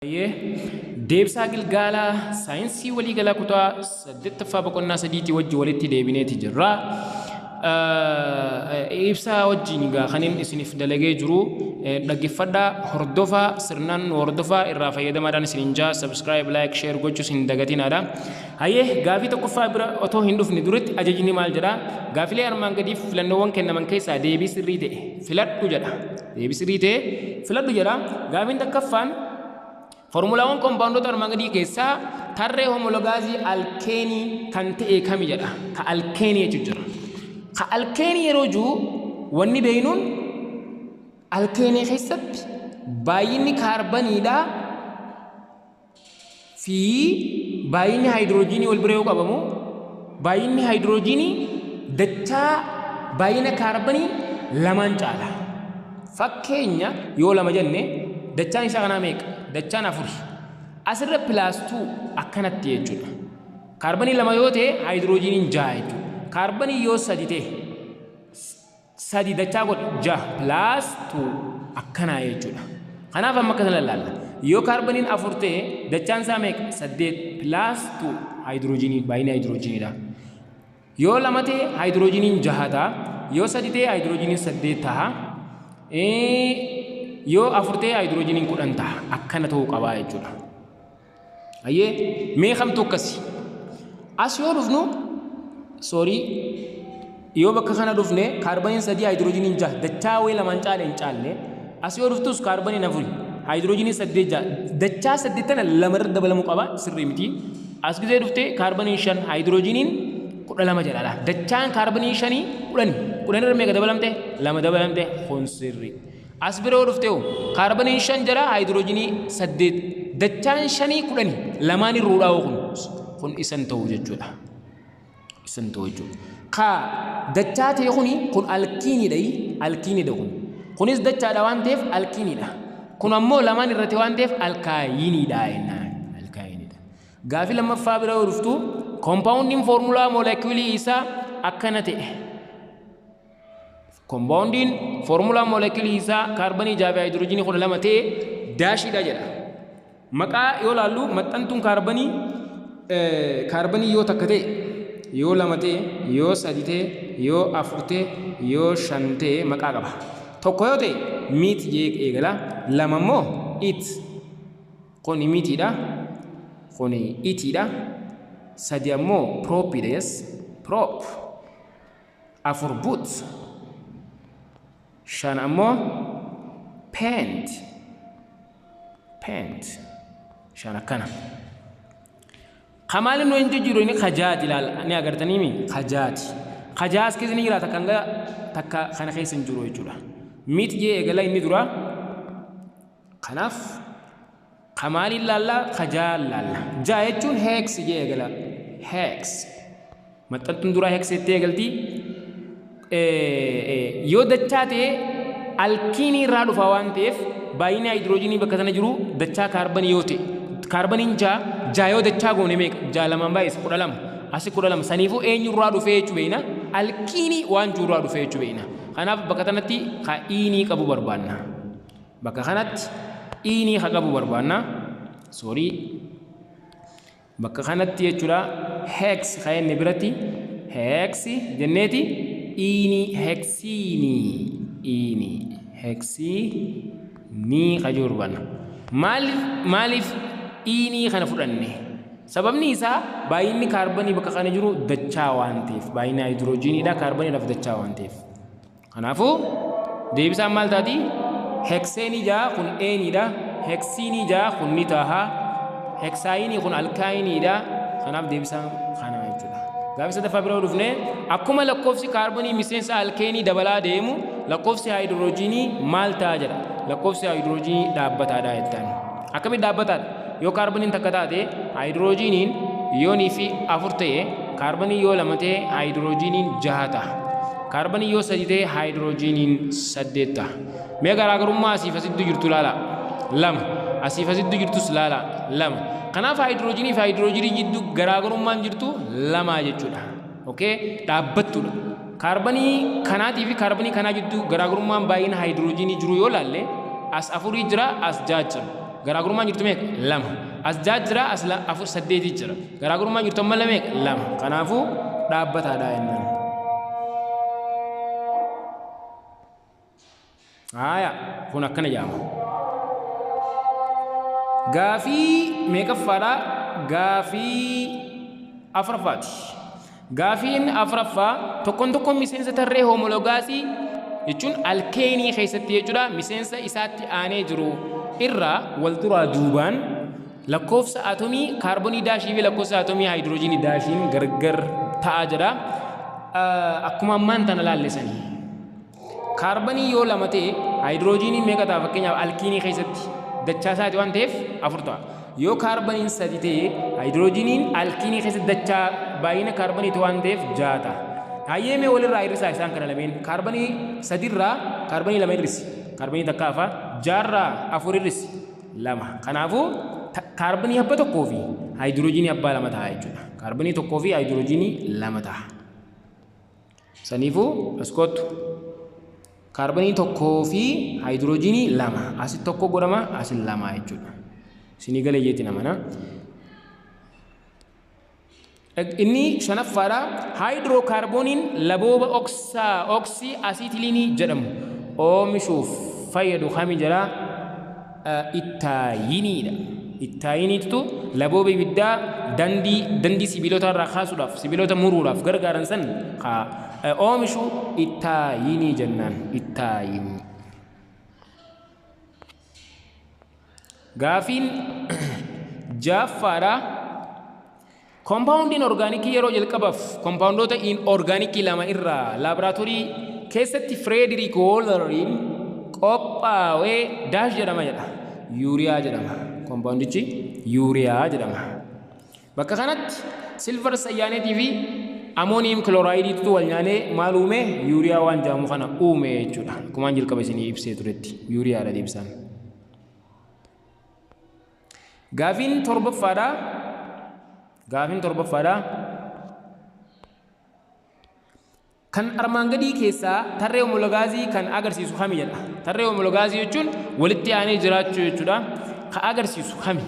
deebsaa gilgaalaa saayinsii waliigalaa kutaa 8ffaa boqonnaa 3 wajji walitti deebineeti jirra. Ibsaa wajjin gaa kanin isiniif dalagee jiru dhaggeeffadhaa hordofaa sirnaan hordofaa irraa fayyadamaadhaan isinin jaa subscribe like share gochuu isin dagatinaadha. Hayyee gaafii tokkoffaa bira otoo hin dhufne duratti ajajni maal jedha? Gaafilee armaan gadiif filannoowwan kennaman keessaa deebii sirrii ta'e filadhu jedha. Deebii sirrii ta'e filadhu jedha. Gaafiin takkaffaan formulaawwan kompaawundoota armaan gadii keessaa tarree homologaazii alkeenii kan ta'e kami jedha. Ka alkeenii jechuudha jira. Ka alkeenii yeroo jiru wanni beeynuun alkeenii keessatti baay'inni kaarbaniidhaa fi baay'inni haayidroojiinii wal bira yoo qabamu baay'inni haayidroojiinii dachaa baay'ina kaarbanii lamaan caala. Fakkeenya yoo lama jenne dachaan isaa kanaa meeqa? Dachaan 4. Asirra +2 akkanatti jechuudha. Kaarbanii 2 yoo ta'e haayidroojiiniin 6 jechuudha. Kaarbanii yoo 3 ta'e 3 dachaa godhe 6 +2 akkanaa jechuudha. Kanaaf amma akkana laalla. Yoo kaarbaniin 4 ta'e dachaan isaa meeqa? 8 +2 haayidroojiinii baay'ina haayidroojiiniidha. Yoo 2 ta'e haayidroojiiniin 6 ta'a. Yoo 3 ta'e haayidroojiiniin 8 ta'a. Yoo 4 ta'e haayidroojiiniin 10 ta'a. Akkana ta'uu qabaa jechuudha. Hayyee mee kamtu akkasi? As yoo dhufnu yoo bakka kana dhufne kaarbaniin 3 haayidroojiiniin 6 dachaa wayii lamaan caale hin caalle. As yoo dhuftus kaarbaniin 4 haayidroojiiniin 8 6 dachaa 8 tana lamarra dabalamuu qaba sirrii miti. As gisee dhufte kaarbaniin 5 haayidroojiiniin 12 jedhadha. Dachaan kaarbanii 5 10 irra meeqa dabalamte? 2 dabalamte kun sirrii. As bira yoo dhufte kaarbanii 5 jira haayidroojiinii 8 dachaan 5 10 lamaan irruudhaa kun isan ta'u jechuudha. Isan ta'u jechuudha. Ka dachaa ta'e kun alkiiniidha kun. Kunis dachaadha waan ta'eef alkiiniidha. Kun ammoo lamaan irratti waan ta'eef alkaayiiniidha jennaan. Alkaayiiniidha. Gaafii lammaffaa bira yoo dhuftu kompaawundiin foormulaa moolekiyuulii isaa akkana ta'e. Kompaawundiin foormulaa moolekiyuulii isaa kaarbanii 6 fi haayidroojiinii 12 ta'e daashiidha jedha. Maqaa yoo laallu maxxantuun kaarbanii yoo takka ta'e yoo 2 ta'e yoo 3 ta'e yoo 4 ta'e yoo 5 ta'e maqaa qaba. Tokko yoo ta'e miit jee eegala. 2 immoo it. Kuni miitiidha. Kuni itiidha. 3 ammoo proopidha. Yes. Prop. 4 boot. 5 ammoo paint. 5 akkana. Kamaalin nu hinji jiru ini kajaati ilaala. Ni agartanii mi? Kajaati. Kajaas keessa ni jira takka kana keessa hin jiru jechuudha. Miit jee eegala inni dura. Kanaaf kamaaliin laalla kajaa laalla. Jaa jechuun hex jee eegala. Hex. Maxxantuun dura hex jettee eegalti. Yoo dachaa ta'e alkiinii irraa dhufa waan ta'eef baay'inni haayidroojiinii bakka sana jiru dachaa kaarbanii yoo ta'e kaarbaniin 6 yoo dachaa goone meeqa? 6 lamaan baay'ees 12 asi 12 saniifuu eenyurraa dhufee jechuu beekna alkiinii waan jirurraa dhufee jechuu beekna. Kanaaf bakka kanatti ka iinii qabu barbaanna. Bakka kanatti iinii ka qabu barbaanna. Bakka kanatti jechuudha hex ka inni biratti hex jenneeti iinii heksiinii ka jiru barbaanna. Maaliif iinii kana fudhanne? Sababni isaa baay'inni kaarbanii bakka kana jiru dachaa waan ta'eef baay'inni haayidroojiiniidha kaarbaniidhaaf dachaa waan ta'eef. Kanaafuu deebisaan maal taati? Hekseenii 6 kun eeniidha. Heksiinii 6 kun ni taha. Heksaayinii kun alkaayiniidha. Kanaaf deebisaan kana jechuudha. Gaafii sadaffaa bira dhufne akkuma lakkoofsi kaarbanii miseensa alkeenii dabalaa deemu lakkoofsi haayidroojiinii maal ta'a jedha. Lakkoofsi haayidroojiinii dhaabbataadha jettaan. Akkamitti dhaabbataadha? Yoo kaarbaniin takka taate haayidroojiiniin yoo 4 ta'e kaarbanii yoo 2 ta'e haayidroojiiniin 6 ta'a. Kaarbanii yoo 3 ta'e haayidroojiiniin 8 ta'a. Mee garaagarummaa asiif asitti jirtu laala. 2 asiif asitti jirtus laala. 2 kanaaf haayidroojiinii fi haayidroojiinii jidduu garaagarummaan jirtu 2 jechuudha. Okay? Dhaabbattuudha. Kaarbanii kanaatii fi kaarbanii kanaa jidduu garaagarummaan baay'ina haayidroojiinii jiru yoo laalle as 4 jira as 6 jira. garaagarummaan jirtu meeqa lama as ja'a jira as afur saddeeti jira garaagarummaan jirtu amma meeqa lama kanaafuu dhaabbataadha jennaan. Haya kun akkana jedhama. Gaafii meeqaffaadha? Gaafii afuraffaati. Gaafiin afuraffaa tokkoon miseensa tarree hoomologaasii jechuun alkeenii keessatti jechuudha miseensa isaatti aanee jiru irraa wal duraa duubaan lakkoofsa atomii kaarboonii daashii fi lakkoofsa atomii haayidroojinii daashiin gargar ta'aa jira. Akkuma ammaan tana laallesanii kaarboonii yoo lama ta'e haayidroojinii meeqa ta'a? Fakkeenyaaf alkiinii keessatti dachaa isaati waan ta'eef afur ta'a. Yoo kaarbooniin sadi ta'e haayidroojiniin alkiinii keessatti dachaa baay'ina kaarbooniiti waan ta'eef ja'a ta'a. Hayyeemee walirraa hir'isaa isaan kana lameen kaarboonii sadirraa kaarboonii lama hir'isi kaarboonii takka hafa jaarraa afur hir'isi lama. Kanaafuu kaarboonii abbaa tokkoo fi haayidroojinii abbaa lama ta'a jechuudha. Kaarboonii tokkoo fi haayidroojinii lama ta'a. Saniifuu as kottu kaarboonii tokkoo fi haayidroojinii lama asitti tokko godhama asin lama jechuudha. Isinii galee jeetti namana. Inni shanaffaadha. Haayidrookaarbooniin labooba oksii asiitilinii jedhamu oomishuuf fayyadu kami jira? Ittaayiniidha. Ittaayiniitu labooba ibiddaa dandii sibiilota irraa kaasuudhaaf sibiilota muruudhaaf gargaaran san oomishu ittaayinii jennaan. Ittaayinii. Gaafiin ja'affaadha. Kompaawundiin orgaanikii yeroo jalqabaaf kompaawundoota orgaanikii lama irraa laaboraatoorii keessatti Frederick Wohleriin qophaa'ee daash jedhama jedha. Yuuriyaa jedhama. Kompaawundichi yuuriyaa jedhama. Bakka kanatti silver sayyaaneetii fi amoonium kiloraayidiitu wal nyaanee maal uume? Yuuriyaa waan jedhamu kana uume jechuudha. Akkumaan jalqaba isinii ibsee turetti yuuriyaadha deebisaan. Gaafiin torbaffaadha. Gaafiin torbaffaadha. Kan armaan gadii keessaa tarree hoomologaazii kan agarsiisu kami jedha. Tarree hoomologaazii jechuun walitti aanee jiraachuu jechuudha. Kan agarsiisu kami?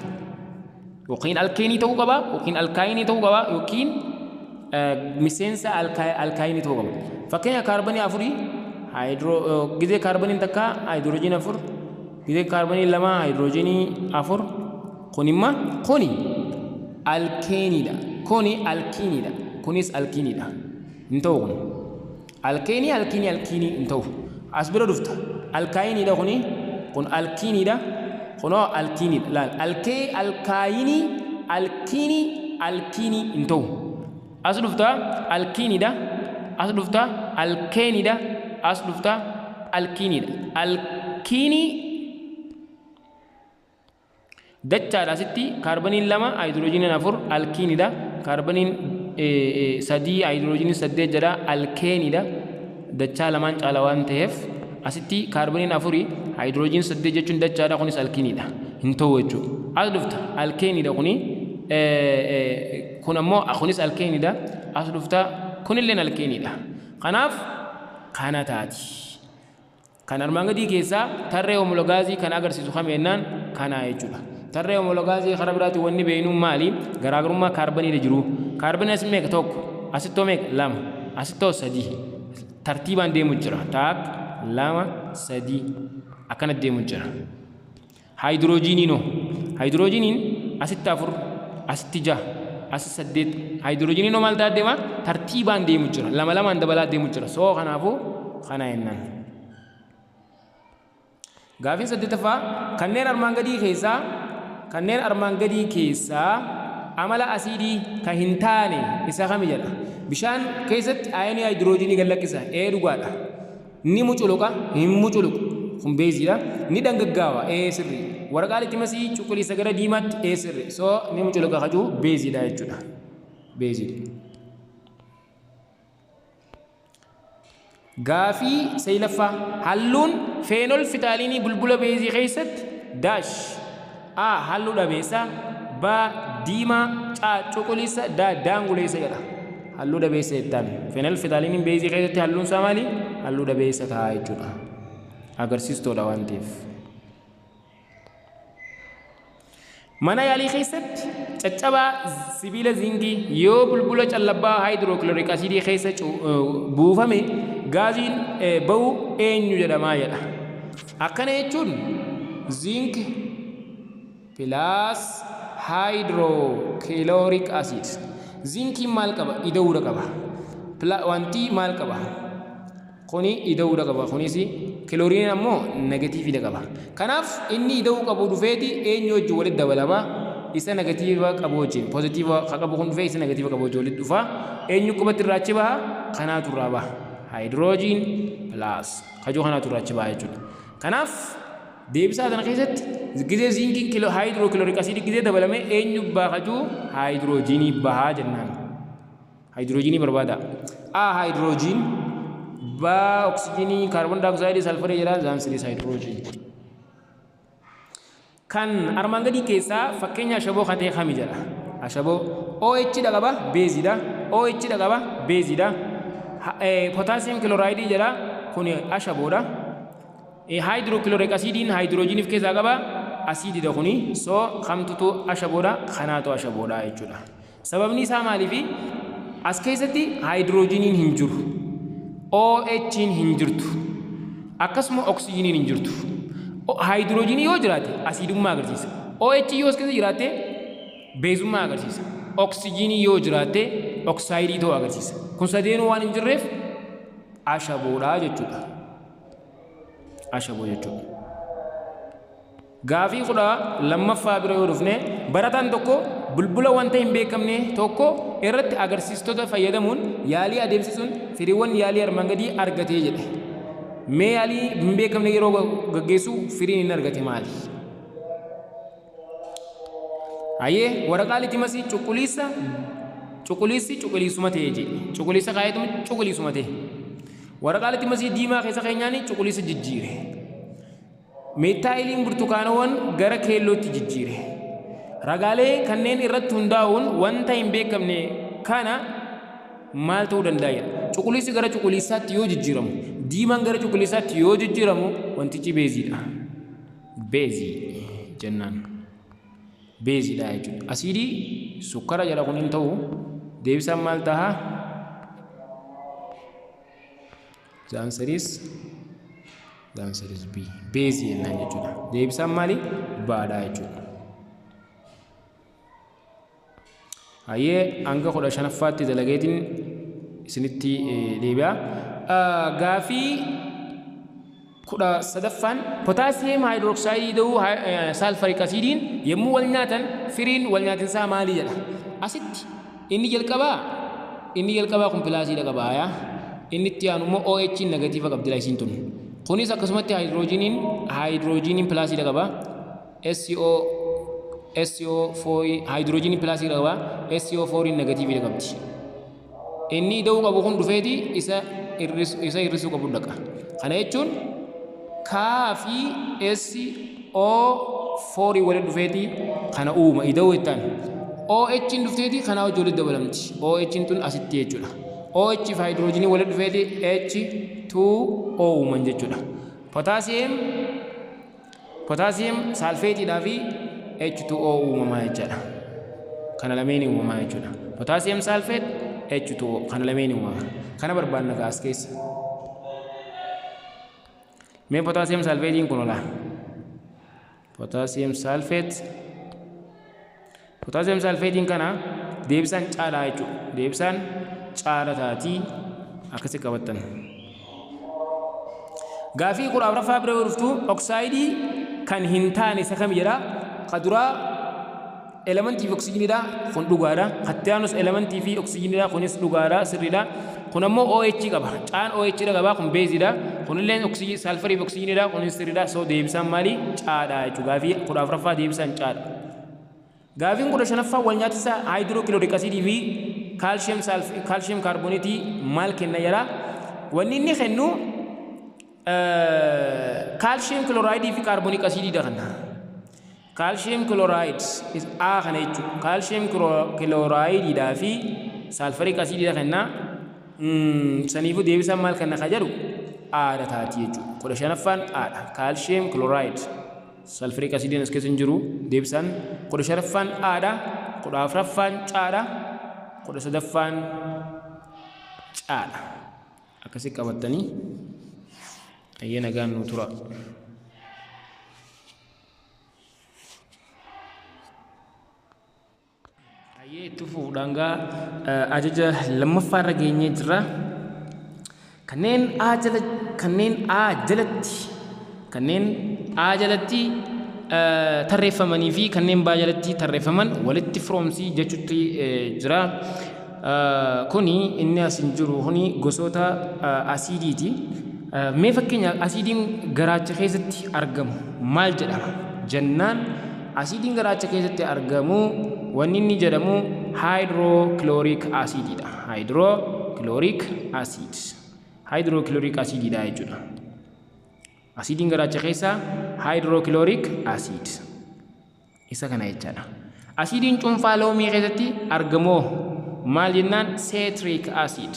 Yookiin alkeenii ta'uu qaba, yookiin alkaayinii ta'uu qaba, yookiin miseensa alkaayinii ta'uu qaba. Fakkeenya kaarboonii afurii gizee kaarbooniin takka haayidroojinii afur, gizee kaarboonii lama haayidroojinii afur. Kunimma kuni alkeeniidha. Kuni alkiiniidha. Kunis alkiiniidha. Hin ta'u kun. Alkiinii hin ta'u. As bira dhufta. Alkaayiniidha kuni. Kun alkiiniidha. Kunoo alkiiniidha. Laal. Alkiinii hin ta'u. As dhufta alkiiniidha. As dhufta alkeeniidha. As dhufta alkiiniidha. Alkiinii dachaadha asitti kaarbooniin lama haayidroojiniin afur alkiiniidha. Kaarbooniin sadii haayidroojiniin saddeet jedha alkeeniidha. Dachaa lamaan caala waan ta'eef asitti kaarbooniin afurii haayidroojiniin saddeet jechuun dachaadha kunis alkiiniidha. Hin ta'u jechuudha. As dhufta alkeeniidha kuni kun ammoo kunis alkeeniidha. As dhufta kunilleen alkeeniidha. Kanaaf kana taati. Kan armaan gadii keessaa tarree hoomologaazii kan agarsiisu kamiyyannaan kana jechuudha. Tarree hoomologaazii karaa biraatti wanni beeynuun maali? Garaagarummaa kaarbooniidha jiru. Kaarbooniin as meeqa? Tokko. Asittoo meeqa? Lama. Asittoo sadii. Tartiibaan deemu jira. Taak lama sadii akkana deemu jira. Haayidroojiniinoo. Haayidroojiniin asitti afur, asitti jaha, asitti saddeet. Haayidroojiniinoo maal ta'a deema? Tartiibaan deemu jira. Lama lamaan dabalaa deemu jira. Soo kanaafuu kana jennaan. Gaafiin saddeetaffaa kanneen armaan gadii keessaa amala asiidii kan hin taane isa kami jedha. Bishaan keessatti aayonii haayidroojinii gad lakkisa. Dhugaadha. Ni muculuqa, hin muculuqu. Kun beeziidha. Ni dangaggaawa. Sirri. Waraqaa littimasii cuquliisa gara diimaatti sirri. Soo ni muculuqa kajuu beeziidha jechuudha. Beeziidha. Gaafii saylaffaa halluun feenol fitaaliinii bulbula beezii keessatti daash halluu dhabeessa diimaa cuquliisa daanguleessa jedha. Halluu dhabeessa jettaan feenol fitaaliiniin beezii keessatti halluun isaa maali? Halluu dhabeessa ta'a jechuudha. Agarsiistuudha waan ta'eef. mana yaalii keessatti caccabaa sibiila zinkii yoo bulbula callabaa haayidrookilooriik asiidii keessa buufame gaaziin ba'u eenyu jedhamaa jedha. Akkana jechuun zink plus haayidrookilooriik asiid. Zinkiin maal qaba? Ida'uudha qaba. Wanti maal qaba? Kuni ida'uudha qaba. Kunis kilooriin ammoo negatiiviidha qaba. Kanaaf inni ida'uu qabu dhufeeti eenyu wajjin walitti dabalama. Isa negatiiva qabu wajjin pozitiiva qabu kun dhufee isa negatiiva qabu wajjin walitti dhufa. Eenyu qubatti irraa achi baha? Kanaatu irraa baha. Haayidroojiin pilaas kajoo kanaatu irraa achi baha jechuudha. Kanaaf deebisaa kana keessatti gizee zinkiin haayidrookilooriik asiidii gizee dabalame eenyu baha kajuu haayidroojiinii bahaa jennaan. Haayidroojiinii barbaada. Haayidroojiin ba oksijiinii kaarboon daayoksaayiidii salfarii jedha zaansilis haayidroojiin. Kan armaan gadii keessaa fakkeenya ashaboo katee kami jedha. Ashaboo OH dha qaba beeziidha. OH dha qaba beeziidha. Potaasiyeem kilooraayidii jedha kun ashaboodha. Haayidrookilooriik asiidiin haayidroojiiniif keessaa qaba asiididha kuni soo kamtutu ashaboodha kanaatu ashaboodha jechuudha. Sababni isaa maaliifi as keessatti haayidroojiiniin hin jiru. OH'n hin jirtu. Akkasuma oksijiiniin hin jirtu. Haayidroojiinii yoo jiraate asiidummaa agarsiisa. OH yoo as keessa jiraate beezummaa agarsiisa. Oksijiinii yoo jiraate oksaayidii ta'uu agarsiisa. Kun sadeenuu waan hin jirreef ashaboodha jechuudha. Ashaboo jechuudha. Gaafii kudha lammaffaa bira yoo dhufne barataan tokko bulbula wanta hin beekamne tokko irratti agarsiistota fayyadamuun yaalii adeemsisuun firiiwwan yaalii armaan gadii argatee jedhe. Mee yaalii hin beekamne yeroo gaggeessu firiin hin argate maali? Hayyee waraqaa litimasii cuquliisuma ta'e jedhe. Cuquliisa kaayetu cuquliisuma ta'e. Waraqaa litimasii diimaa keessa keenyaanii cuquliisa jijjiire. Meetaayiliin burtukaanawwan gara keellootti jijjiire. Ragaalee kanneen irratti hundaa'uun wanta hin beekamne kana maal ta'uu danda'a? Cuquliisi gara cuquliisaatti yoo jijjiiramu, diimaan gara cuquliisaatti yoo jijjiiramu wantichi beeziidha. Beezii jennaan. Beeziidha jechuudha. Asiidii sukkara jedha kun hin ta'u deebisaan maal ta'a? Zaansaris B. Beezii jennaan jechuudha. Deebisaan maali? Baadhaa jechuudha. Hayyee hanga 15ffaatti dalageetiin isinitti deebi'a. Gaafii 13ffaan potaasiyeem haayidrooksaayiidii ta'uu saalfariik asiidiin yommuu wal nyaatan firiin wal nyaatinsaa maali jedha. Asitti inni jalqabaa kun pilaasiidha qabaa. Inni itti aanu immoo OH negatiiva qabdila isiin tun. Kunis akkasumatti haayidroojiiniin pilaasiidha qabaa. SO4 haayidroojiiniin pilaasiidha qabaa. SO4 negatiividha qabdi. Inni ida'uu qabu kun dhufeeti isa hir'isuu qabu dhaqa. Kana jechuun Kaa fi SO4 walitti dhufeeti kana uuma ida'uu jettaan. OH'n dhufteeti kanaa wajjin walitti dabalamti. OH'n tun asitti jechuudha. OH fi haayidroojiinii walitti dhufeeti H2O uuman jechuudha. Potaasiyeem saalfeetiidhaa fi H2O uumamaa jechuudha. Kana lameen uumamaa jechuudha. Potaasiyeem saalfeet H2O kana lameen uumamaa. Kana barbaadna gaas keessa. Mee potaasiyeem saalfeetiin kun ola. Potaasiyeem saalfeetiin kana deebisaan caalaa jechuudha. Deebisaan caala taatii akkasi qabattan. Gaafii 14ffaa bira dhuftu oksaayidii kan hin taane isa kam jedha. Qaduraa elementii fi oksijiinidha kun dhugaadha. Kattaanus elementii fi oksijiinidha kunis dhugaadha sirriidha. Kun ammoo OH qaba. Caan OH dha qaba kun beezidha. Kunillee oksijiin saalfarii fi oksijiinidha kunis sirriidha. So deebisaan maali? Caadha jechuudha. Gaafii 14ffaa deebisaan caadha. Gaafiin 15ffaa wal nyaatisa haayidrookilooriik asiidii fi kaalshiyeem kaarbooneetii maal kenna jedha. Wanni inni kennu kaalshiyeem kilooraayidii fi kaarbooniik asiidiidha kana. Kaalshiyeem kilooraayid A kana jechuudha. Kaalshiyeem kilooraayididhaa fi saalfariik asiidiidha kenna. Saniifuu deebisaan maal kenna ka jedhu Aadha taati jechuudha. 15ffaan Aadha. Kaalshiyeem kilooraayid saalfariik asiidiin as keessa hin jiru deebisaan kudha shanaffaan aadha, kudha afuraffaan caadha, kudha sadaffaan caadha. Akkasii qabattanii ayyee nagaan nu tura. Ayyee itti fuudhaan gaa ajaja lammaffaarra geenyee jirra. Kanneen A jalatti tarreeffamanii fi kanneen B jalatti tarreeffaman walitti firoomsii jechuutti jira. Kuni inni asin jiru kuni gosoota asiidiiti. Mee fakkeenya asiidiin garaacha keessatti argamu maal jedhama jennaan, asiidiin garaacha keessatti argamu wanni inni jedhamu hydrochloric acididha. Hydrochloric acididha jechuudha. Asiidiin garaacha keessa hydrochloric acid isa kana jechaadha. Asiidiin cuunfaa loomii keessatti argamu maal jennaan, citric acid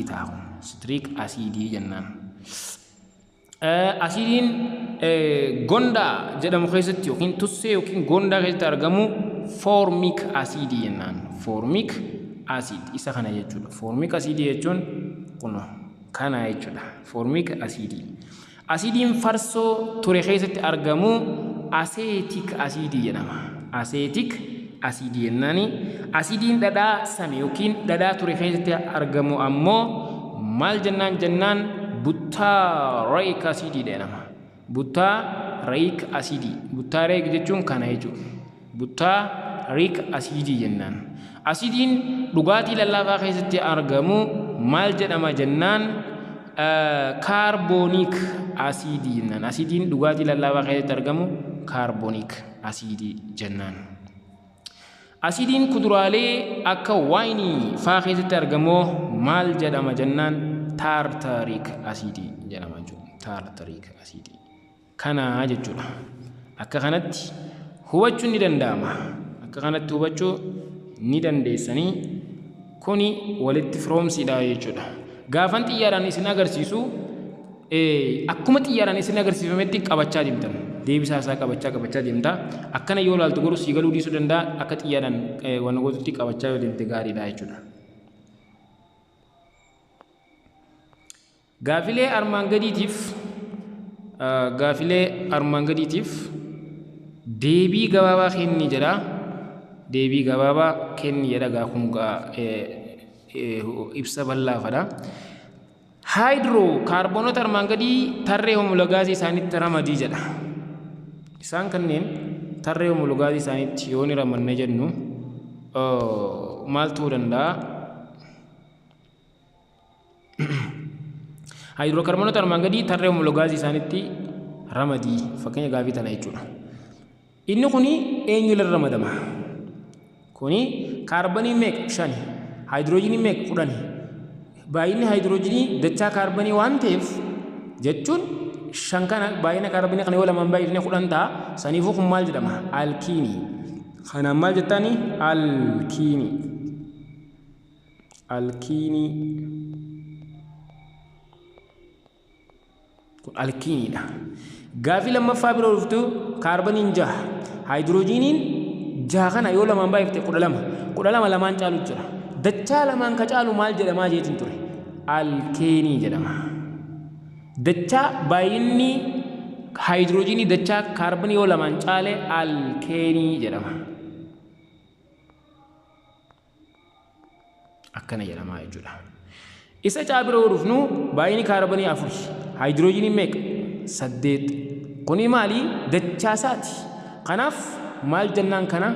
taa'u. Citric acidii jennaan. Asiidiin gondaa jedhamu keessatti yookiin tussee yookiin gondaa keessatti argamu formic acid jennaan. Formic acid isa kana jechuudha. Formic acid jechuun kun kana jechuudha. Formic acid. Asiidiin farsoo ture keessatti argamu acetic acid jedhama. Acetic acid jennaani. Asiidiin dhadhaa same yookiin dhadhaa ture keessatti argamu ammoo maal jennaan butyric acid jedhama. Butyric acid. Butyric jechuun kana jechuudha. Butyric acid jennaan. Asiidiin dhugaatii lallaafaa keessatti argamu maal jedhama jennaan, carbonic acid jennaan. Asiidiin dhugaatii lallaafaa keessatti argamu carbonic acid jennaan. Asiidiin kuduraalee akka waayinii faa keessatti argamu maal jedhama jennaan, tartaric acid jedhama jechuudha. Tartaric acid kana jechuudha. Akka kanatti hubachuun ni danda'ama. Akka kanatti hubachuu ni dandeessanii. Kuni walitti firoomsiidha jechuudha. Gaafan xiyyaaraan isin agarsiisu akkuma xiyyaaraan isin agarsiifametti qabachaa deemtan. Deebisaa isaa qabachaa deemta. Akkana yoo ilaaltu garuu sii galuu dhiisuu danda'a. Akka xiyyaaraan waan gootutti qabachaa yoo deemte gaariidha jechuudha. Gaafilee armaan gadiitiif deebii gabaabaa kenni jedha. Deebii gabaabaa kenni jedha. Gaafun ibsa bal'aafadha. Kaarboonota armaan gadii tarree homologaasii isaaniitti ramadii jedha. Isaan kanneen tarree homologaasii isaaniitti yoo ni ramanne jennu maal ta'uu danda'a? Haayidrookaarboonota armaan gadii tarree homologaasii isaaniitti ramadii. Fakkeenya gaafii tana jechuudha. Inni kuni eenyuuleen ramadama? Kuni kaarbanii meeqa? 5. Haayidroojinii meeqa? 10. Baay'inni haayidroojinii dachaa kaarbanii waan ta'eef jechuun 5 kana baay'ina kaarbanii kana yoo lamaan baay'ifne 10 ta'a. Saniifuu kun maal jedhama? Alkiinii. Kanaan maal jettaani? Alkiinii. Kun alkiiniidha. Gaafii lammaffaa bira dhuftu kaarbaniin 6. Haayidroojiniin 6 kana yoo lamaan baay'ifte 12. 12 lamaan caalu jira. Dachaa lamaan ka caalu maal jedhamaa jeetiin ture? Alkeenii jedhama. Dachaa baay'inni haayidroojinii dachaa kaarbanii yoo lamaan caale alkeenii jedhama. Akkana jedhama jechuudha. Isa caabira yoo dhufnu baay'inni kaarbanii 4. Haayidroojinii meeqa? 8. Kuni maali? Dachaa isaati. Kanaaf maal jennaan kana?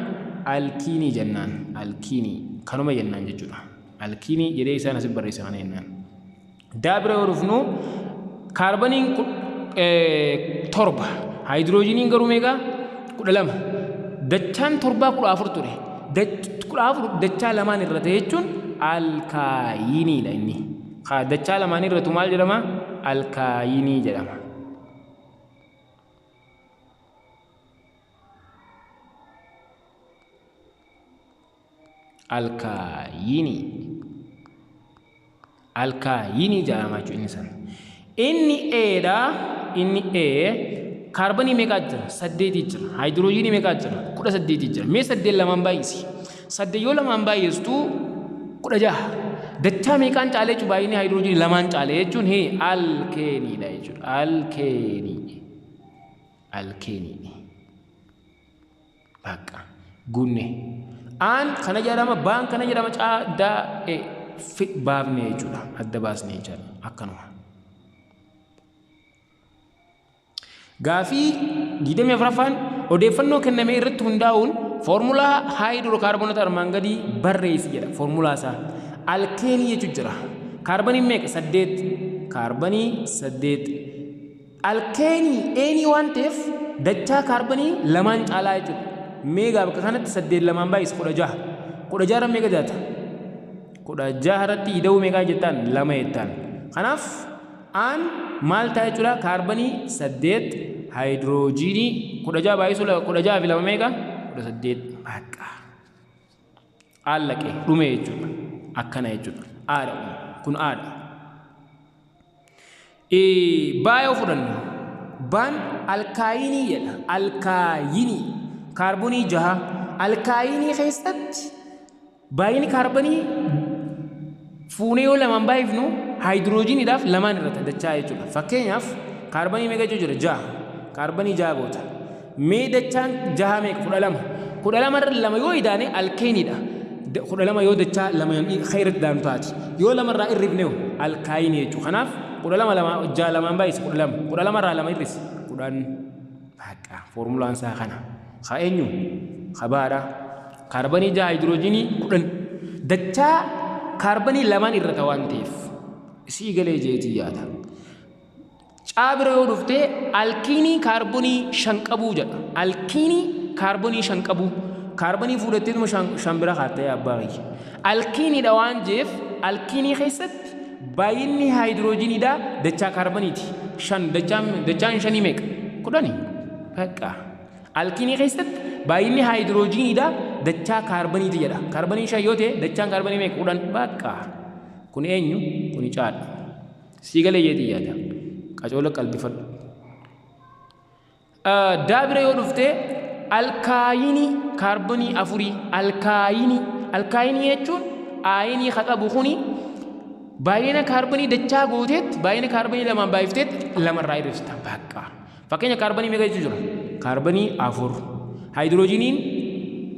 Alkiinii jennaan. Alkiinii kanuma jennaan jechuudha. Alkiinii jedhee isaan asii barreessa kana jennaan. Daabira yoo dhufnu kaarbaniin 7. Haayidroojiniin garuu meeqa? 12. Dachaan 7 14 ture. 14 dachaa lamaan irra ta'e jechuun alkaayiniidha inni. Dachaa lamaan irratu maal jedhama? Alkaayinii jedhama. Alkaayinii jedhama jechuun inni san. Inni eedha. Inni kaarbanii meeqaa jira? 8 jira. Haayidroojinii meeqaa jira? 18 jira. Mee 8 lamaan baay'isi. 8 yoo lamaan baay'istuu 16. Dachaa meeqaan caalee jechuun baay'inni haayidroojinii lamaan caalee jechuun alkeeniidha jechuudha. Alkeenii. Bakka gunne. Aan kana jedhama baan kana jedhama baafne jechuudha. Adda baasne jechuudha. Akkanuma. Gaafii 24ffaan odeeffannoo kenname irratti hundaa'uun foormulaa haayidrookaarboonota armaan gadii barreessi jedha. Foormulaa isaa alkeenii jechuun jira. Kaarbanii meeqa? 8. Kaarbanii 8. Alkeenii eenii waan ta'eef dachaa kaarbanii lamaan caalaa jechuudha. Meegaa bakka kanatti 8 lamaan baay'isa 16. 16 irra meeqa jaata? 16 irratti ida'uu meeqaa jettaan? 2 jettaan. Kanaaf aan maal ta'a jechuudha? Kaarbanii 8 haayidroojinii 16 baay'isuu 16 fi 2 meeqa? 18. Bakka allaqee dhume jechuudha. Akkana jechuudha. Aadha kun aadha. Baay'oo fudhannu. Baan alkaayinii jedha. Alkaayinii kaarbonii 6. Alkaayinii keessatti baay'inni kaarbonii fuunee yoo lamaan baay'ifnu haayidroojiniidhaaf lamaan irratti dachaa jechuudha. Fakkeenyaaf kaarbonii meeqa jira? 6. Kaarbonii 6 goota. Mee dachaan 6 meeqa? 12. 12 irra 2 yoo idaane alkeeniidha. 12 yoo dachaa 2 khayrat daanu taati. Yoo 2 irraa irrifne alkaayinii jechuudha. Kanaaf 12 6 lamaan baay'isa 12. 12 irraa 2 irris 10. Bakka foormulaan isaa kana. Haa eenyu? Habaadha. Kaarbonii 6 haayidroojinii 10. Dachaa kaarbonii lamaan irra waan ta'eef sii galee jeetii yaada. Caabira yoo dhuftee alkiinii kaarbonii 5 qabuu jedha. Alkiinii kaarbonii 5 qabuu. Kaarbonii fuudhatteetuma 5 bira haattee abbaa kiyya. Alkiiniidha waan jeef alkiinii keessatti baay'inni haayidroojiniidha dachaa kaarboniiti. 5 dachaan 5 meeqa? 10. Bakka alkiinii keessatti baay'inni haayidroojiniidha dachaa kaarboniiti jedha. Kaarbonii 5 yoo ta'e dachaan kaarbonii meeqa? 10. Bakka kun eenyu? Kun caadha. Sii galee jeetii yaada. Qacoola qalbifadhu. Daabira yoo dhuftee alkaayinii kaarbonii 4. Alkaayinii jechuun aayinii qabu kuni baay'ina kaarbonii dachaa gooteetti baay'ina kaarbonii lamaan baay'ifteetti 2 irraa hir'ifta. Bakka fakkeenya kaarbonii meeqa jechuu jira? Kaarbonii 4. Haayidroojiniin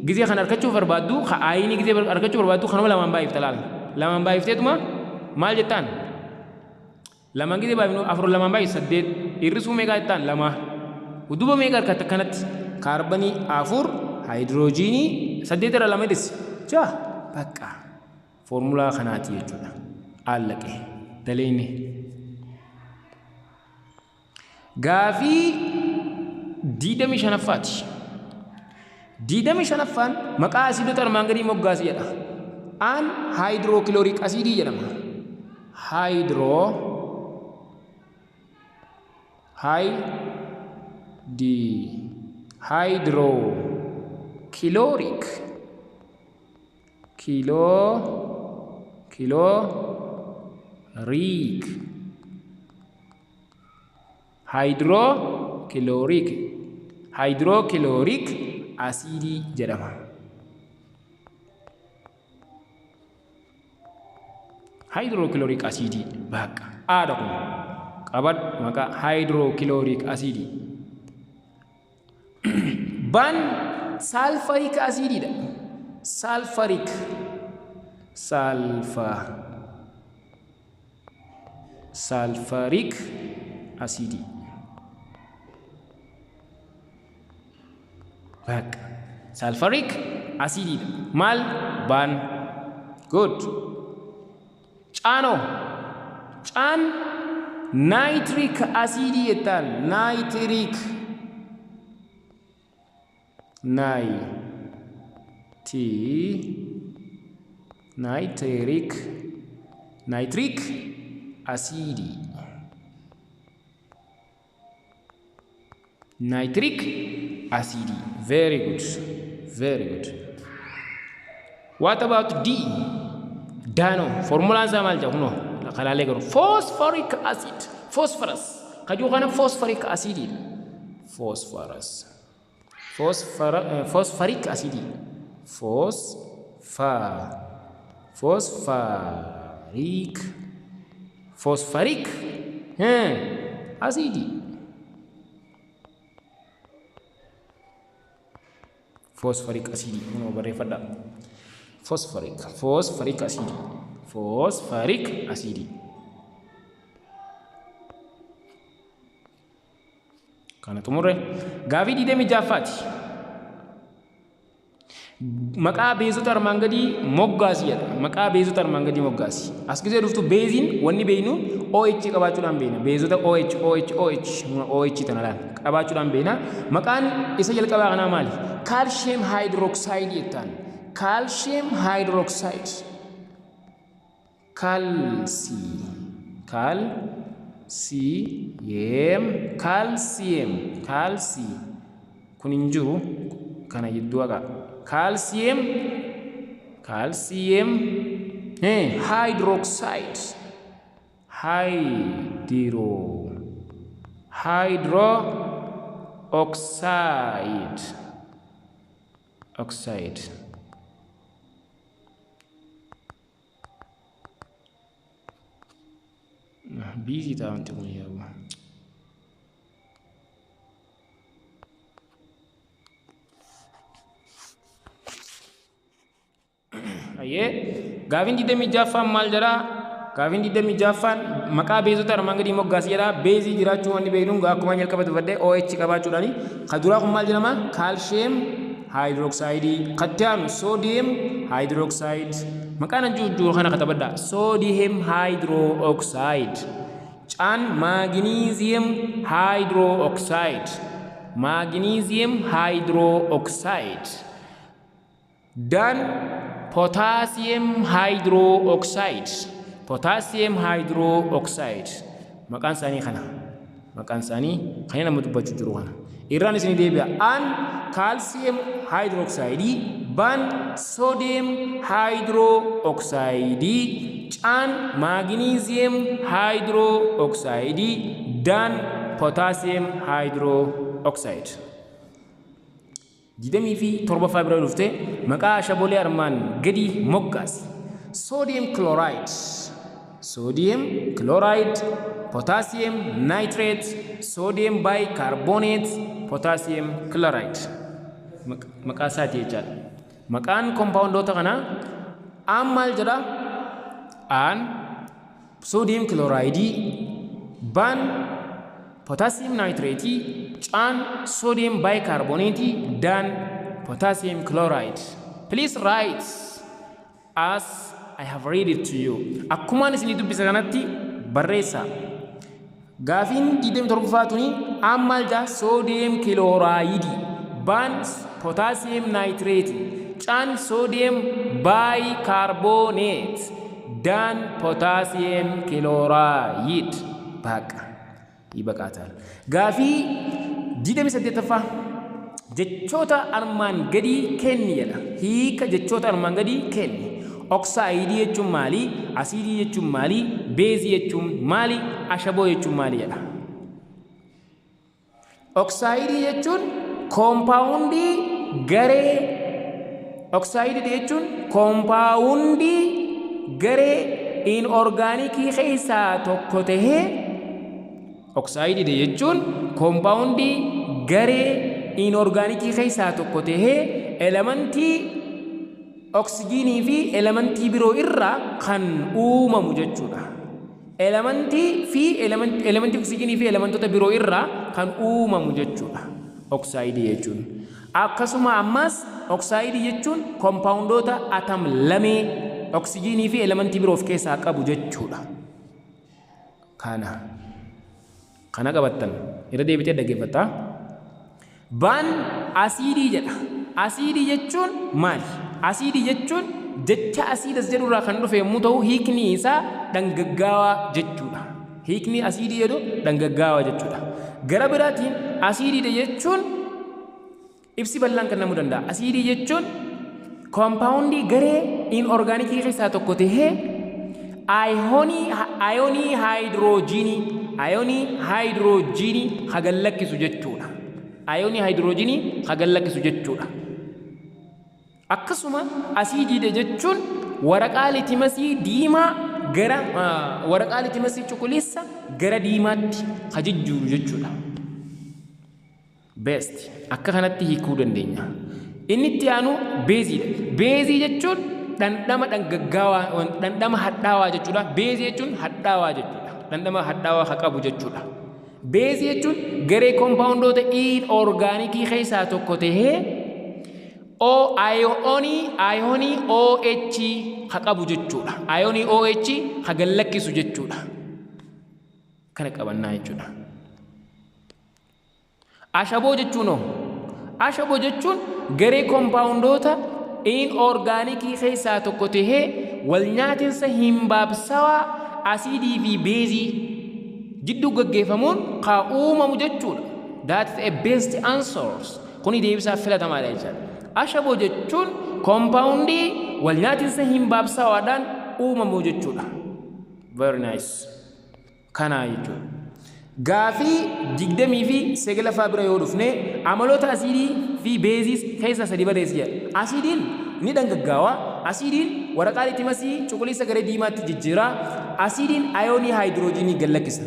gizee kan argachuuf barbaaddu aayinii gizee argachuuf barbaaddu kanuma lamaan baay'ifta laala. Lamaan baay'ifteetuma maal jettaan? Lamaan gizee baay'ifnu 4 lamaan baay'isa 8. Hir'isuu meeqa jettaan? 2. Udduba meeqa argatta kanatti? Kaarbonii 4 haayidroojinii 8 irraa 2 hir'isi. 6. Bakka foormulaa kanaati jechuudha. Allaqee daleeni. Gaafii 25ffaati. 25ffaan maqaa asiidota armaan gadii moggaasi jedha. Aan haayidrookilooriik asiidii jedhama. Haayidrookilooriik haayidrookilooriik asiidii jedhama. Haayidrookilooriik asiidii bakka aadha kun qabadhu maqaa haayidrookilooriik asiidii. Baan saalfariik asiidiidha. Saalfariik asiidii. Bakka saalfariik asiidiidha. Maal? Baan. Good. Caanoo. Caan naayitiriik asiidii jettaan. Naayitiriik acidity. Nitric acid. Very good. Very good. What about D? Dano. Formula zamal jauno. Kalale garu. Phosphoric acid. Phosphorus. Kaju kana phosphoric acid. phosphorus. Phosphoric acid. Phosphoric acid. Phosphoric acid. Mana barreeffadha? Phosphoric acid. Phosphoric acid. Kana xumurre gaafii 26ffaati. Maqaa beezota armaan gadii moggaasi jedha. Maqaa beezota armaan gadii moggaasi. As gisee dhuftu beeziin wanni beeynu OH qabaachuudhaan beeyna. Beezota OH tana laal qabaachuudhaan beeyna. Maqaan isa jalqabaa kanaa maali? Calcium hydroxide jettaan. Calcium hydroxide. Calcium. Kun hin jiru kana jidduu haqa. Calcium hydroxide. Oxide. Busy tahu untuk ya. Aye, gavin di demi Jaffan mal jara, gavin di demi Jaffan maka bezo tar mangga di moggas jara, bezi jira cuma di beirung gak aku manjal kabat verde, OH kabat curani, kadura aku mal jara ma, calcium hydroxide, katian sodium hydroxide, makanan jujur kana kata beda, sodium hydroxide, can magnesium hydroxide, dan potassium hydroxide. Makan sani kana nama dubbachuu jiru kana. Irraan isin deebi'a. An calcium hydroxide, ban sodium hydroxide, can magnesium hydroxide, dan potassium hydroxide. Jidamii fi torba fabira dhufte maqaa shabolee armaan gadi moggaasi. Sodium chloride, potassium nitrate, sodium bicarbonate, potassium chloride. Maqaa isaati jechaadha. Maqaan compoundota kana maal jedha? An sodium chloride, ban potassium nitrate, can sodium bicarbonate, dan potassium chloride. Please write as I have read it to you. Akkuma isin dubbisa kanatti barreessa. Gaafin didem torbafaatuni ammal ja sodium chloride, ban potassium nitrate, can sodium bicarbonate, dan potassium chloride. Ibaqaatal. Gaafii 28ffaa jechoota armaan gadii kenni jedha. Hiika jechoota armaan gadii kenni. Oxaayidii jechuun maali? Asiidii jechuun maali? Beezii jechuun maali? Ashaboo jechuun maali jedha. Oxaayidii jechuun koompaawundii garee inorgaanikii keessaa tokko tahee oxide jechuun compoundii garee inorgaanikii keessaa tokko tahee elementii oksijiinii fi elementii biroo irraa kan uumamu jechuudha. Elementii oksijiinii fi elementoota biroo irraa kan uumamu jechuudha. Oxide jechuun. Akkasuma ammas oxide jechuun compoundoota atam lamee oksijiinii fi elementii biroo of keessaa qabu jechuudha. Kana qabattan irra deebitee dhaggeeffattaa. Ban asiidii jedha. Asiidii jechuun maali? Asiidii jechuun jecha asiidas jedhurraa kan dhufe yommuu ta'u hiikni isaa dhangaggaawaa jechuudha. Hiikni asiidii jedhu dhangaggaawaa jechuudha. Gara biraatiin asiidii jechuun ibsi bal'aan kan namuu danda'a. Asiidii jechuun koompaawundii garee inorgaanikii keessaa tokko tahee ayoonii haayidroojiinii hagallakkisu jechuudha. ayoonii haayidroojinii hagan lakkisu jechuudha. Akkasuma asiidiidha jechuun waraqaa litimasii diimaa gara waraqaa litimasii cuquliisa gara diimaatti hajijjiiru jechuudha. Best akka kanatti hiikuu dandeenya. Inni itti aanu beeziidha. Beezii jechuun dhandhama dhangaggaawaa, dhandhama hadhaawaa jechuudha. Beezii jechuun hadhaawaa jechuudha. Dhandhama hadhaawaa haa qabu jechuudha. Beezii jechuun garee koompaawundoota inorgaanikii keessaa tokko tahee ayoonii OH haa qabu jechuudha. Ayoonii OH haa gallakkisu jechuudha. Kana qabannaa jechuudha. Ashaboo jechuun ashaboo jechuun garee koompaawundoota inorgaanikii keessaa tokko tahee wal nyaatinsa hin baabsawaa asiidii fi beezii jidduu gaggeeffamuun haa uumamu jechuudha. That is a best answers. Kuni deebisaa filatamaadha jechuudha. Ashaboo jechuun koompaawundii wal nyaatinsa hin baabsawaadhaan uumamu jechuudha. Very nice. Kanaa jechuudha. Gaafii 29 bira yoo dhufne amaloota asiidii fi beezii keessa sadi barreessi jedha. Asiidiin ni dhangaggaawaa. Asiidiin waraqaa litimasii cuquliisa gara diimaatti jijjiira. Asiidiin ayoonii haayidroojinii gallakkisa.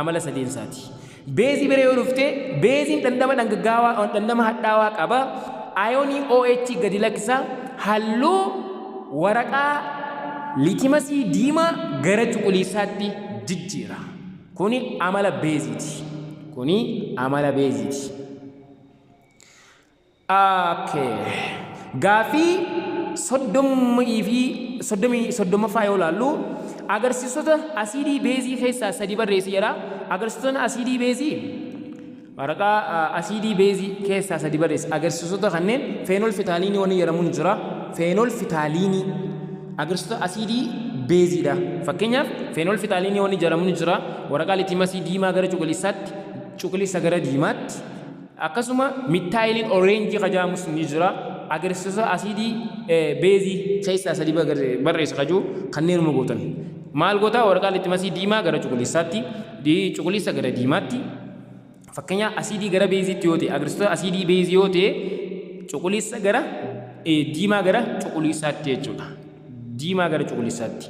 Amala sadeensaati. Beezii bira yoo dhufte beeziin dhandhama dhangaggaawaa, dhandhama hadhaawaa qaba. Ayoonii OH gadi lakkisa. Halluu waraqaa litimasii diimaa gara cuquliisaatti jijjiira. Kuni amala beeziiti. Kuni amala beeziiti. Okay. Gaafii 30 yoo laallu agarsiisota asiidii beezii keessaa sadi barreessi jedha. Agarsiisota asiidii beezii waraqaa asiidii beezii keessaa sadi barreessi. Agarsiisota kanneen feenol fitaaliinii wani jedhamuun jira. Feenol fitaaliinii agarsiisota asiidii beeziidha. Fakkeenyaaf feenol fitaaliinii wani jedhamuun jira. Waraqaa litimasii diimaa gara cuquliisaatti, cuquliisa gara diimaatti. Akkasuma mittaayiliin oreenjii qajaamus ni jira. Agarsiisa asiidii beezii keessaa sadi barreessa qajuu kanneenuma gootan. Maal gootaa waraqaa litimasii diimaa gara cuquliisaatti, cuquliisa gara diimaatti. Fakkeenyaaf asiidii gara beeziitti yoo ta'e agarsiisa asiidii beezii yoo ta'e cuquliisa gara diimaa gara cuquliisaatti jechuudha. Diimaa gara cuquliisaatti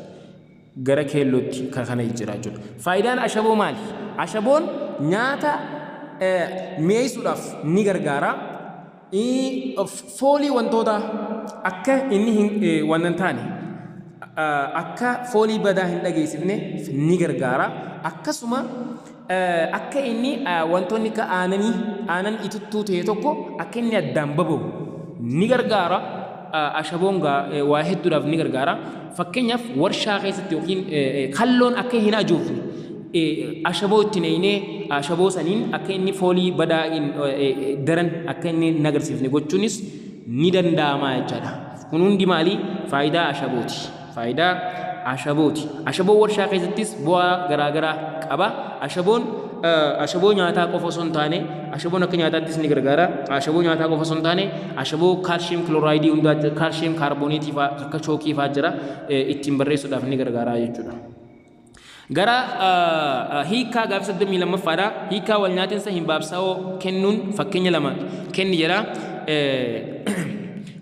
gara keellootti kana jira jechuudha. Faayidaan ashaboo maali? Ashaboon nyaata mi'eessuudhaaf ni gargaara. Foolii wantoota akka inni waan hin taane akka foolii badaa hin dhageessifne ni gargaara. Akkasuma akka inni wantoonni akka aanan itittuu ta'e tokko akka inni addaan babu ni gargaara. Ashaboon waa hedduudhaaf ni gargaara. Fakkeenyaaf warshaa keessatti yookiin kalloon akka hin ajoofne ashaboo itti naqnee ashaboo saniin akka inni foolii badaa daran akka inni hin agarsiifne gochuunis ni danda'ama jechaadha. Kun hundi maali? Faayidaa ashabooti. Faayidaa ashabooti. Ashaboon warshaa keessattis bu'aa garaagaraa qaba. Ashaboo nyaataa qofa osoo hin taane ashaboon akka nyaataattis ni gargaara. Ashaboo nyaataa qofa osoo hin taane ashaboo kaalshiyeem kilooraayidii hundaa kaalshiyeem kaarbooneetii fa'aa akka chookii fa'aa jira ittiin barreessuudhaaf ni gargaara jechuudha. Gara hiikaa gaafii 32ffaadha. Hiikaa wal nyaatinsa hin baabsaa'oo kennuun fakkeenya lama kenni jedha.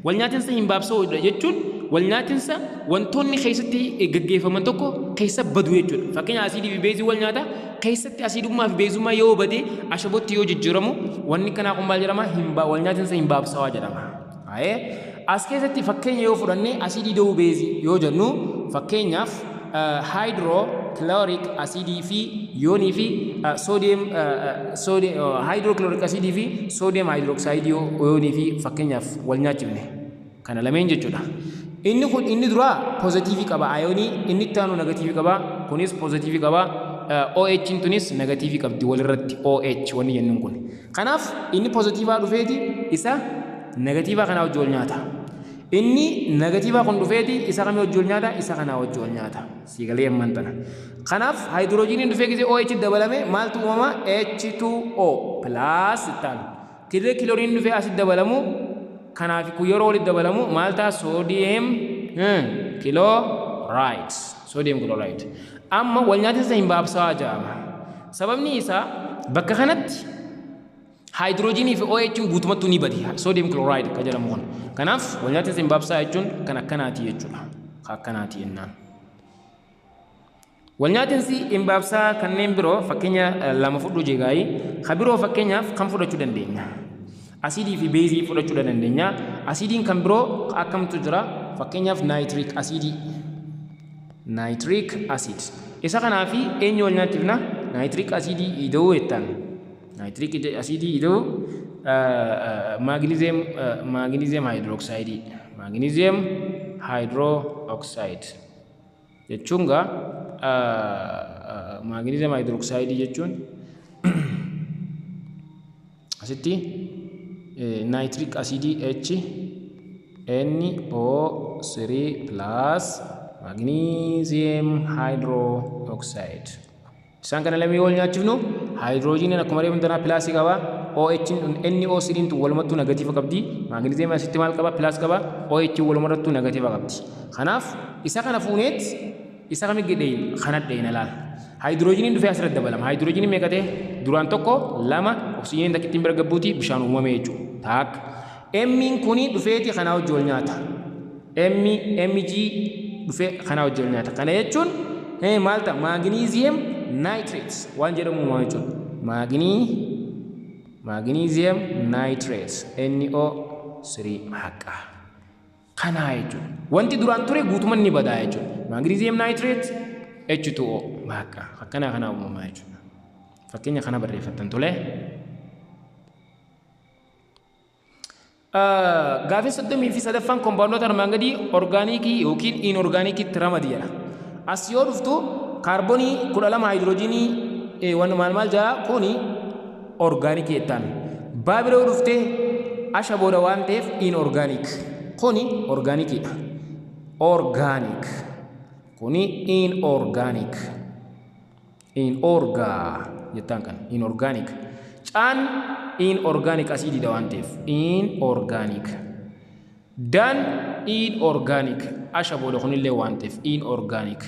Wal nyaatinsa hin baabsaa'oo jechuun wal nyaatinsa wantoonni keessatti gaggeeffaman tokko keessa badu jechuudha. Fakkeenya asiidii fi beezii wal nyaata keessatti asiidummaa fi beezummaa yoo bade ashabootti yoo jijjiiramu wanni kanaa kun maal jedhama? Wal nyaatinsa hin baabsaa'aa jedhama. As keessatti fakkeenya yoo fudhanne asiidii da'uu beezii yoo jennu fakkeenyaaf hydrochloric acidii fi yoonii fi hydrochloric acidii fi sodium hydroxide yoonii fi fakkeenyaaf wal nyaachifne kana lameen jechuudha. Inni dura pozitiivii qaba ayoonii, inni itti aanu negatiivii qaba. Kunis pozitiivii qaba. OH tunis negatiivii qabdi walirratti OH wanni jennuun kun. Kanaaf inni pozitiivaa dhufeeti isa negatiivaa kanaa wajji wal nyaata. Inni negatiivaa kun dhufeeti isa kamii wajji wal nyaata? Isa kanaa wajji wal nyaata. Siigalee amman tana. Kanaaf haayidroojiniin dhufee gisee OH dabalame maaltu uumama? H2O plus ittaanu. Kilooriin dhufee asitti dabalamu kanaaf kun yeroo walitti dabalamu maal ta'a? Soodiyem chloride. Soodiyem chloride. Amma wal nyaatinsa hin baabsaa'aa jedhama. Sababni isaa bakka kanatti Hydrogenii fi OH guutumatti ni badi. Sodium chloride ka jedhamu kun. Kanaaf wal nyaatinsa imbaabsaa jechuun kan akkanaati jechuudha. Akkanaati jennaan. Wal nyaatinsi imbaabsaa kanneen biroo fakkeenya lama fudhu jegaayii. Ka biroo fakkeenyaaf kan fudhachuu dandeenya. Asidii fi beezii fudhachuu dandeenya. Asidiin kan biroo akkamtu jira? Fakkeenyaaf nitric acidii. Nitric acid. Isa kanaafi eenyu wal nyaatifna? Nitric acidii ida'uu jettaan. Nitric acidii ida'uu magnesium hydroxide. Magnesium hydroxide. Jechuun gaa magnesium hydroxide jechuun asitti nitric acidii HNO3 plus magnesium hydroxide. Isaan kana lamee wal nyaachifnu hydrogen akkuma reefu tanaa plus qaba. OH NO3 tu walumattuu negatiiva qabdi. Magnesium asitti maal qaba? Plus qaba. OH walumattuu negatiiva qabdi. Kanaaf isa kana fuuneet isa kami gideen kanadheen alaal. Hydrogen dhufee asirratti dabalama. Hydrogen meeqa ta'e? Duraan tokko lama oksijiiniin takka ittiin bira gabbuuti bishaan uumame jechuudha. Taak. M'n kuni dhufeeti kanaa wajji wal nyaata. Mg dhufee kanaa wajji wal nyaata. Kana jechuun maal ta'a? Magnesium nitrate waan jedhamu uumamaa jechuudha. Magnesium nitrate NO3 haqa. Kanaa jechuudha. Wanti duraan ture guutumaan ni badaa jechuudha. Magnesium nitrate H2O haqa. Kanaa uumamaa jechuudha. Fakkeenya kana barreeffattan tole. Gaaffii 33ffaan kompoondoota armaan gadii orgaanikii yookiin inorgaanikiitti ramadiyadha. As yoo dhuftu kaarboonii 12 haayidroojinii waan maal jaa kuni orgaanikii jettaan. Baabiroo yoo dhufte asha booda waan ta'eef inorgaanik kuni orgaanikiidha. Orgaanik kuni inorgaanik inorgaa jettaan kan inorgaanik. Caan inorganic acididha waan ta'eef inorganic. Dan inorganic asha booda kunillee waan ta'eef inorganic.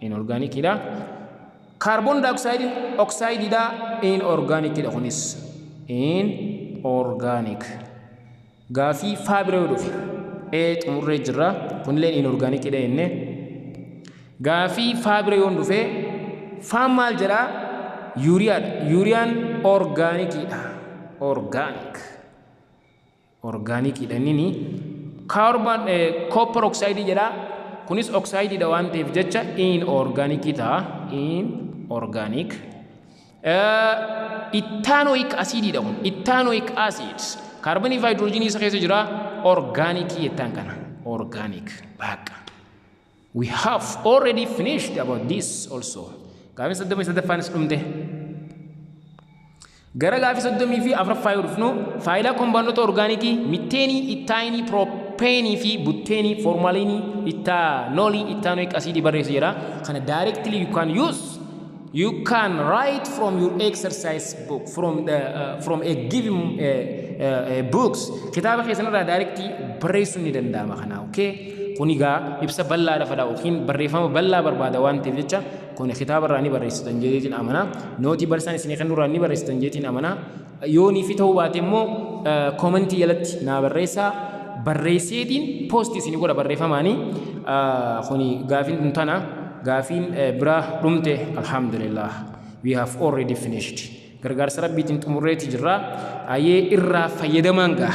Inorganicidha. Carbon dioxide oxididha inorganicidha kunis. Inorganic. Gaafii faabira yoo dhufe xumurree jirra kunillee inorganicidha jenne. Gaafii faabira yoo dhufe faan maal jedhaa? Yuuriyaadha. Yuuriyaan orgaanikiidha. Orgaanikiidha nini. Copper oxide jedhaa. Kunis oxidedha waan ta'eef jecha inorganikii ta'a. Inorganic. Ethanoic acididha kun. Ethanoic acid. Carbonii fi hydrogenii isa keessa jira. Organikii jettaan kana. Organic. Baqa. We have already finished about this also. Gaafii 33ffaanis dhumte. Gara gaafii 34ffaa yoo dhufnu faayidaa kompoondoota orgaanikii miteenii, ittaayinii, propeenii fi buteenii, foormaaliinii, ittaanoolii, ittaanoik asiidii barreessa jedha. Kana directly you can write from your exercise book from a given books. Kitaaba keessanirraa directly barreessuun ni danda'ama kana. Okay? Kunigaa ibsa bal'aa lafa dha yookiin barreeffama bal'aa barbaada waan ta'eef jecha kun kitaaba irraa ni barreessitan jeetiin amana. Nootii barsiisaan isin kan duraan ni barreessitan jeetiin amana. Yoo ni fi ta'uu baate immoo koomentii jalatti naa barreessaa barreesseetiin poostii isin godha barreeffamaanii kuni gaafiin tana gaafiin biraa dhumte alhamdulillah we have already finished. Gargaarsa rabbiitiin xumurreeti jirra. Ayyee irraa fayyadamaan gaa.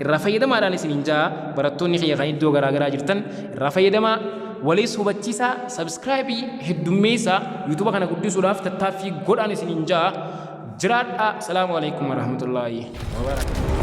Irraa fayyadamaadhaan isiniin jaa barattoonni kiyya kan iddoo garaagaraa jirtan irraa fayyadamaa waliis hubachiisaa sabskraayibii heddummeessaa yuutuuba kana guddisuudhaaf tattaaffii godhaan isiniin jaa jiraadhaa. Salaamu alaikum warahmatullaahi wabarakatuh.